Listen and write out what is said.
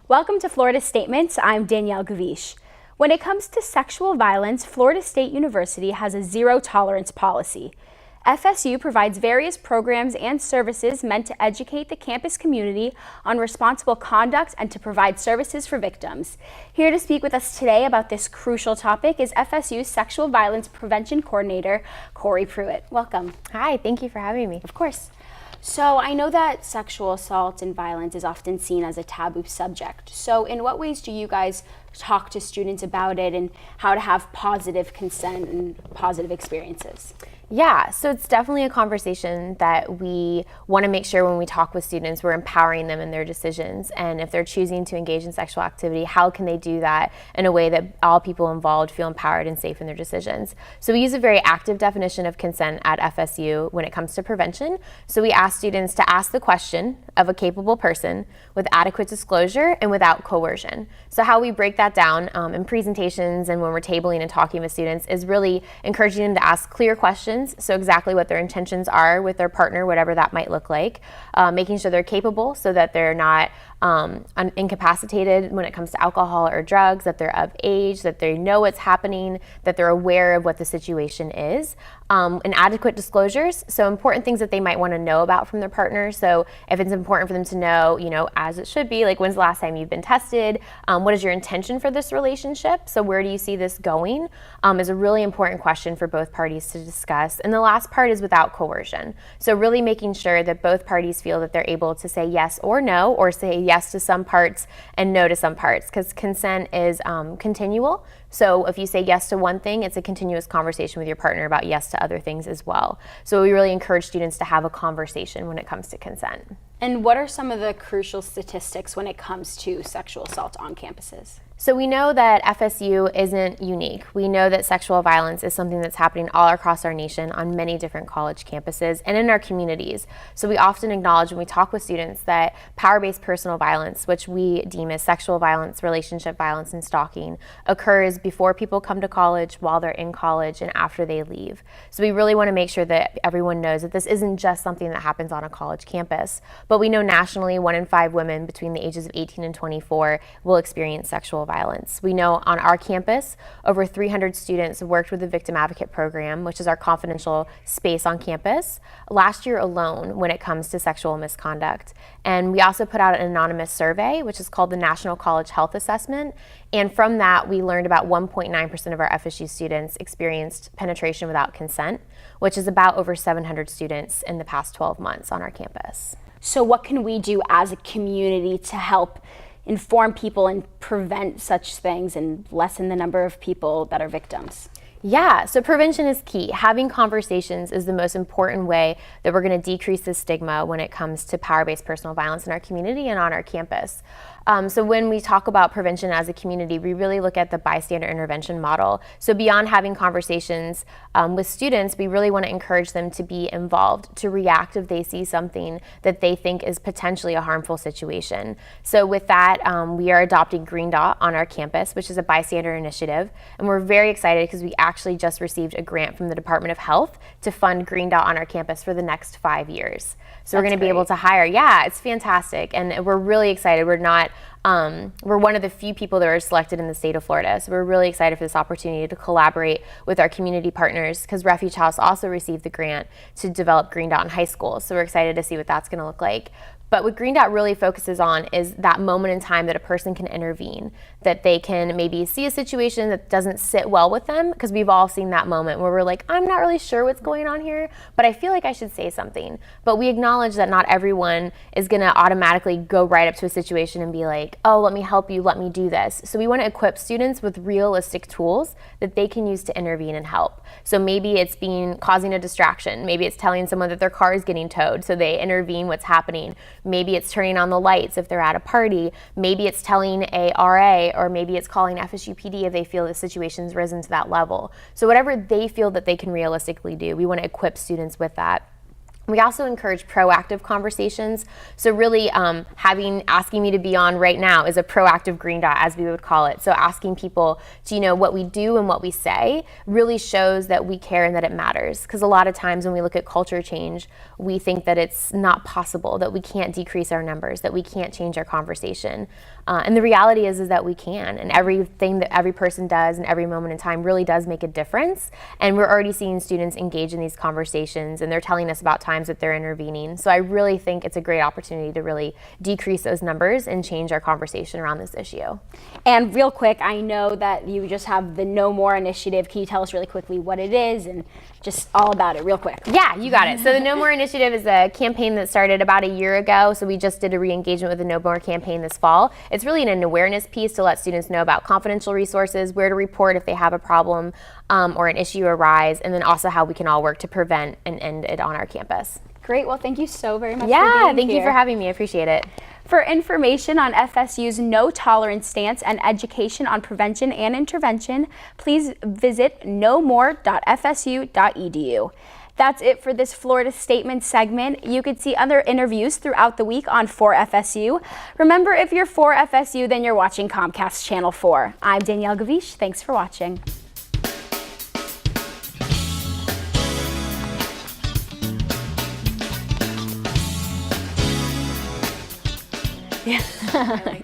Welcome to Florida Statements. I'm Danielle Gavish. When it comes to sexual violence, Florida State University has a zero-tolerance policy. FSU provides various programs and services meant to educate the campus community on responsible conduct and to provide services for victims. Here to speak with us today about this crucial topic is FSU's Sexual Violence Prevention Coordinator, Kori Pruett. Welcome. Hi, thank you for having me. Of course. So I know that sexual assault and violence is often seen as a taboo subject. So in what ways do you guys talk to students about it and how to have positive consent and positive experiences? Yeah, so it's definitely a conversation that we want to make sure when we talk with students, we're empowering them in their decisions. And if they're choosing to engage in sexual activity, how can they do that in a way that all people involved feel empowered and safe in their decisions? So we use a very active definition of consent at FSU when it comes to prevention. So we ask students to ask the question of a capable person with adequate disclosure and without coercion. So how we break that down in presentations and when we're tabling and talking with students is really encouraging them to ask clear questions. So exactly what their intentions are with their partner, whatever that might look like, making sure they're capable so that they're not incapacitated when it comes to alcohol or drugs, that they're of age, that they know what's happening, that they're aware of what the situation is, and adequate disclosures. So important things that they might want to know about from their partner. So if it's important for them to know, as it should be, like when's the last time you've been tested, what is your intention for this relationship? So where do you see this going is a really important question for both parties to discuss. And the last part is without coercion. So really making sure that both parties feel that they're able to say yes or no, or say yes to some parts and no to some parts, because consent is continual. So if you say yes to one thing, it's a continuous conversation with your partner about yes to other things as well. So we really encourage students to have a conversation when it comes to consent. And what are some of the crucial statistics when it comes to sexual assault on campuses? So we know that FSU isn't unique. We know that sexual violence is something that's happening all across our nation on many different college campuses and in our communities. So we often acknowledge when we talk with students that power-based personal violence, which we deem as sexual violence, relationship violence, and stalking, occurs before people come to college, while they're in college, and after they leave. So we really want to make sure that everyone knows that this isn't just something that happens on a college campus, but we know nationally 1 in 5 women between the ages of 18 and 24 will experience sexual violence. We know on our campus, over 300 students worked with the Victim Advocate Program, which is our confidential space on campus, last year alone when it comes to sexual misconduct. And we also put out an anonymous survey, which is called the National College Health Assessment. And from that, we learned about 1.9% of our FSU students experienced penetration without consent, which is about over 700 students in the past 12 months on our campus. So what can we do as a community to help inform people and prevent such things and lessen the number of people that are victims? Yeah, so prevention is key. Having conversations is the most important way that we're going to decrease the stigma when it comes to power-based personal violence in our community and on our campus. So when we talk about prevention as a community, we really look at the bystander intervention model. So beyond having conversations with students, we really want to encourage them to be involved, to react if they see something that they think is potentially a harmful situation. So with that, we are adopting Green Dot on our campus, which is a bystander initiative. And we're very excited because we actually just received a grant from the Department of Health to fund Green Dot on our campus for the next 5 years. So we're going to be able to hire, it's fantastic. And we're really excited. We're one of the few people that are selected in the state of Florida. So we're really excited for this opportunity to collaborate with our community partners, because Refuge House also received the grant to develop Green Dot in high school. So we're excited to see what that's going to look like. But what Green Dot really focuses on is that moment in time that a person can intervene, that they can maybe see a situation that doesn't sit well with them, because we've all seen that moment where we're like, I'm not really sure what's going on here, but I feel like I should say something. But we acknowledge that not everyone is going to automatically go right up to a situation and be like, oh, let me help you, let me do this. So we want to equip students with realistic tools that they can use to intervene and help. So maybe it's causing a distraction. Maybe it's telling someone that their car is getting towed, so they intervene what's happening. Maybe it's turning on the lights if they're at a party. Maybe it's telling a RA, or maybe it's calling FSU PD if they feel the situation's risen to that level. So whatever they feel that they can realistically do, we want to equip students with that. We also encourage proactive conversations. So really asking me to be on right now is a proactive Green Dot, as we would call it. So asking people to, what we do and what we say really shows that we care and that it matters. Because a lot of times when we look at culture change, we think that it's not possible, that we can't decrease our numbers, that we can't change our conversation. And the reality is that we can, and everything that every person does in every moment in time really does make a difference. And we're already seeing students engage in these conversations, and they're telling us about times that they're intervening. So I really think it's a great opportunity to really decrease those numbers and change our conversation around this issue. And real quick, I know that you just have the No More initiative. Can you tell us really quickly what it is and just all about it real quick? Yeah, you got it. So the No More initiative is a campaign that started about a year ago. So we just did a re-engagement with the No More campaign this fall. It's really an awareness piece to let students know about confidential resources, where to report if they have a problem or an issue arise, and then also how we can all work to prevent and end it on our campus. Great. Well, thank you so very much for being Yeah, thank here. you for having me. I appreciate it. For information on FSU's no tolerance stance and education on prevention and intervention, please visit nomore.fsu.edu. That's it for this Florida Statement segment. You could see other interviews throughout the week on 4FSU. Remember, if you're 4FSU, then you're watching Comcast Channel 4. I'm Danielle Gavish. Thanks for watching. Yeah.